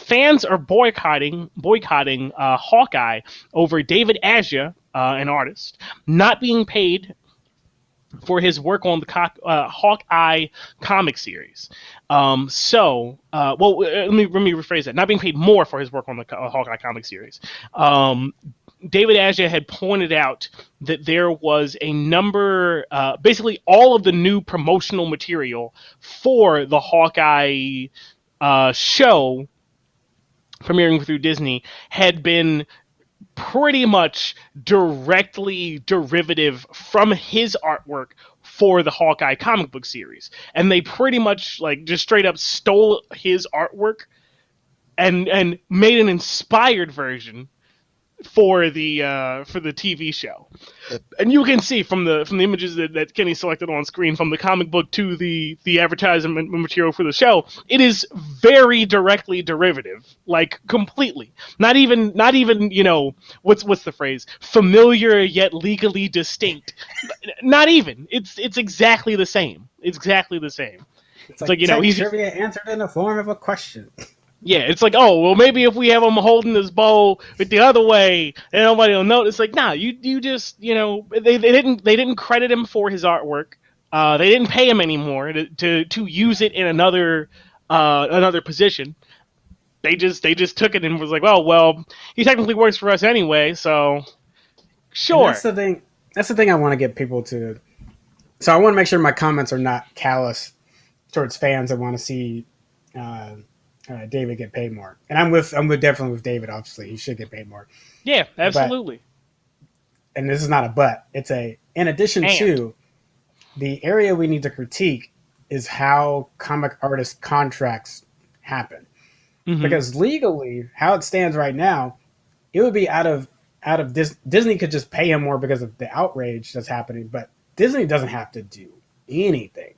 fans are boycotting Hawkeye over David Aja, an artist, not being paid for his work on the Hawkeye comic series. Let me rephrase that. Not being paid more for his work on the Hawkeye comic series. David Aja had pointed out that there was a number, basically all of the new promotional material for the Hawkeye show premiering through Disney had been pretty much directly derivative from his artwork for the Hawkeye comic book series. And they pretty much like just straight up stole his artwork and made an inspired version for the TV show. And you can see from the images that Kenny selected on screen, from the comic book to the advertisement material for the show, it is very directly derivative, like completely. Not even what's the phrase? Familiar yet legally distinct. Not even. It's exactly the same. It's exactly the same. It's like he's trivia answered in the form of a question. Yeah, it's like, oh, well, maybe if we have him holding his bow with the other way, and nobody will notice. It's like, nah, you just, they didn't credit him for his artwork. They didn't pay him anymore to use it in another position. They just took it and was like, well, he technically works for us anyway, so sure. And that's the thing I want to get people to. So I want to make sure my comments are not callous towards fans that want to see David get paid more. And I'm definitely with David. Obviously, he should get paid more. Yeah, absolutely. And this is not a but. It's in addition to the area we need to critique is how comic artist contracts happen. Mm-hmm. Because legally, how it stands right now, it would be out of Disney could just pay him more because of the outrage that's happening, but Disney doesn't have to do anything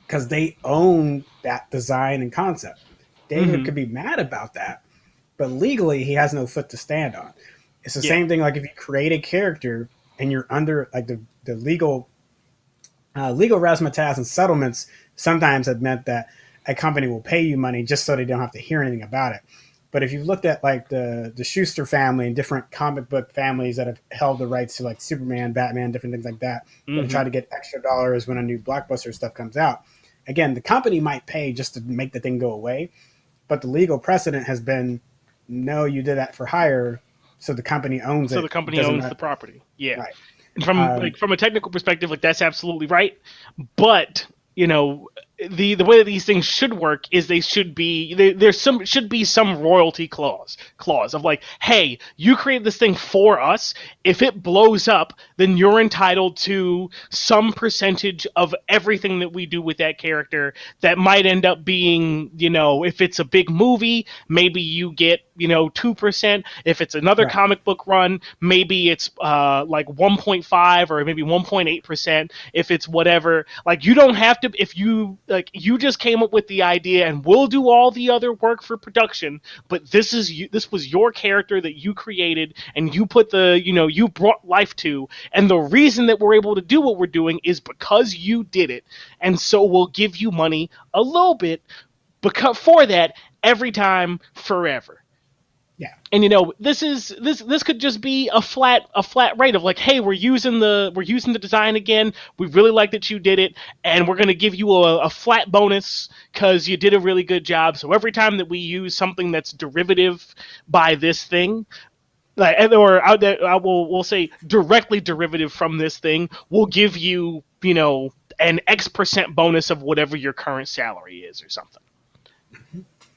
because they own that design and concept. David could be mad about that, but legally he has no foot to stand on. It's the same thing like if you create a character and you're under like the legal razzmatazz and settlements sometimes have meant that a company will pay you money just so they don't have to hear anything about it. But if you've looked at like the Schuster family and different comic book families that have held the rights to like Superman, Batman, different things like that, that try to get extra dollars when a new blockbuster stuff comes out. Again, the company might pay just to make the thing go away, but the legal precedent has been, no, you did that for hire, so the company owns it. So the company owns the property. Yeah. Right. And from a technical perspective, like that's absolutely right. But the way that these things should work is they should be should be some royalty clause of like, hey, you created this thing for us. If it blows up, then you're entitled to some percentage of everything that we do with that character. That might end up being, if it's a big movie, maybe you get 2%. If it's another comic book run, maybe it's like 1.5 or maybe 1.8%. If it's whatever, like you don't have to. If you like, you just came up with the idea and we'll do all the other work for production, but this was your character that you created and you put you brought life to, and the reason that we're able to do what we're doing is because you did it, and so we'll give you money a little bit for that every time forever. Yeah. And this could just be a flat rate of like, hey, we're using the design again. We really like that you did it, and we're gonna give you a flat bonus because you did a really good job. So every time that we use something that's derivative by this thing, we'll say directly derivative from this thing, we'll give you an X% bonus of whatever your current salary is or something.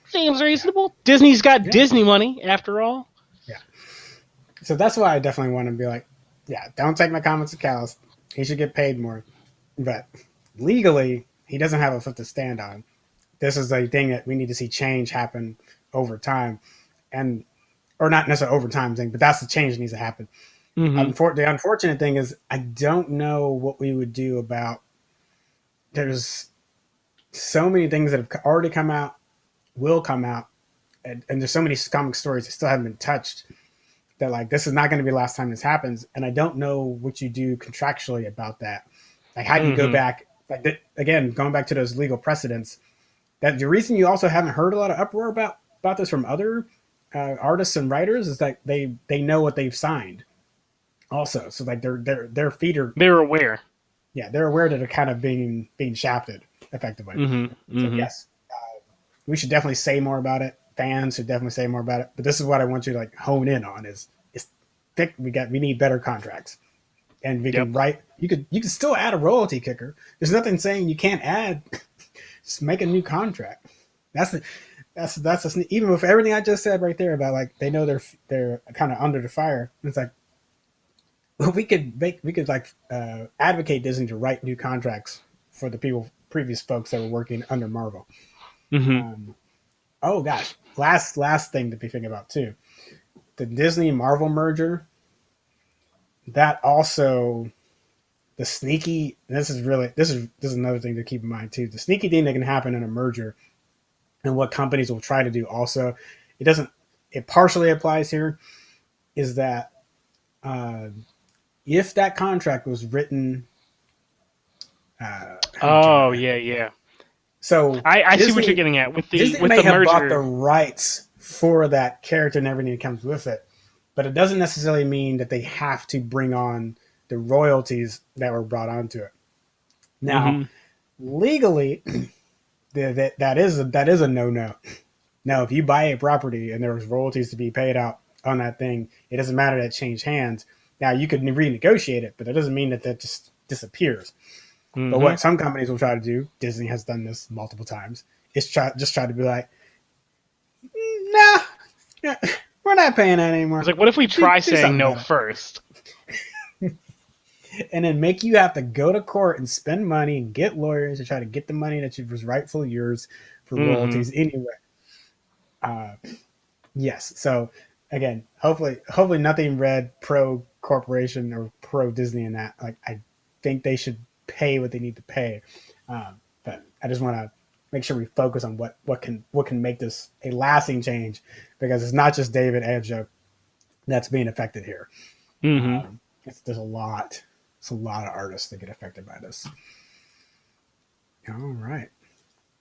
Seems reasonable. Disney's got Disney money, after all. Yeah. So that's why I definitely want to be like, don't take my comments to callous. He should get paid more. But legally, he doesn't have a foot to stand on. This is a thing that we need to see change happen over time. Or not necessarily over time thing, but that's the change that needs to happen. Mm-hmm. The unfortunate thing is I don't know what we would do about, there's so many things that have already come out, will come out, and there's so many comic stories that still haven't been touched that like this is not going to be the last time this happens, and I don't know what you do contractually about that. Like how do you go back, like again, going back to those legal precedents, that the reason you also haven't heard a lot of uproar about about this from other artists and writers is that they know what they've signed also. So like their feet are, They're aware. yeah, they're aware that they're kind of being shafted effectively. Mm-hmm. So Mm-hmm. yes, we should definitely say more about it. Fans should definitely say more about it. But this is what I want you to like hone in on is thick. We need better contracts, and we Yep. can write. You could still add a royalty kicker. There's nothing saying you can't add. Just make a new contract. That's the even with everything I just said right there about like they know they're kind of under the fire. It's like we could like advocate Disney to write new contracts for the previous folks that were working under Marvel. Mm-hmm. Oh gosh, last thing to be thinking about too, the Disney Marvel merger. That also the sneaky. This is another thing to keep in mind too. The sneaky thing that can happen in a merger, and what companies will try to do also. It doesn't. It partially applies here. Is that uh, if that contract was written? I'm trying Oh to. yeah, yeah. So I see what you're getting at Disney with may the have bought the merger. rights for that character and everything that comes with it, but it doesn't necessarily mean that they have to bring on the royalties that were brought onto it. Now, Mm-hmm. legally, that is a no. Now, if you buy a property and there was royalties to be paid out on that thing, it doesn't matter that it changed hands. Now, you could renegotiate it, but that doesn't mean that that just disappears. But Mm-hmm. what some companies will try to do, Disney has done this multiple times, is try to be like, nah, we're not paying that It's anymore. like, what if we try Do saying something no about first? it. And then make you have to go to court and spend money and get lawyers to try to get the money that was rightfully yours for Mm-hmm. royalties anyway. Uh, yes. So again, hopefully nothing read pro corporation or pro Disney in that. Like I think they should pay what they need to pay. But I just want to make sure we focus on what can make this a lasting change because it's not just David Aja that's being affected here. Mm-hmm. There's a lot. It's a lot of artists that get affected by this. All right.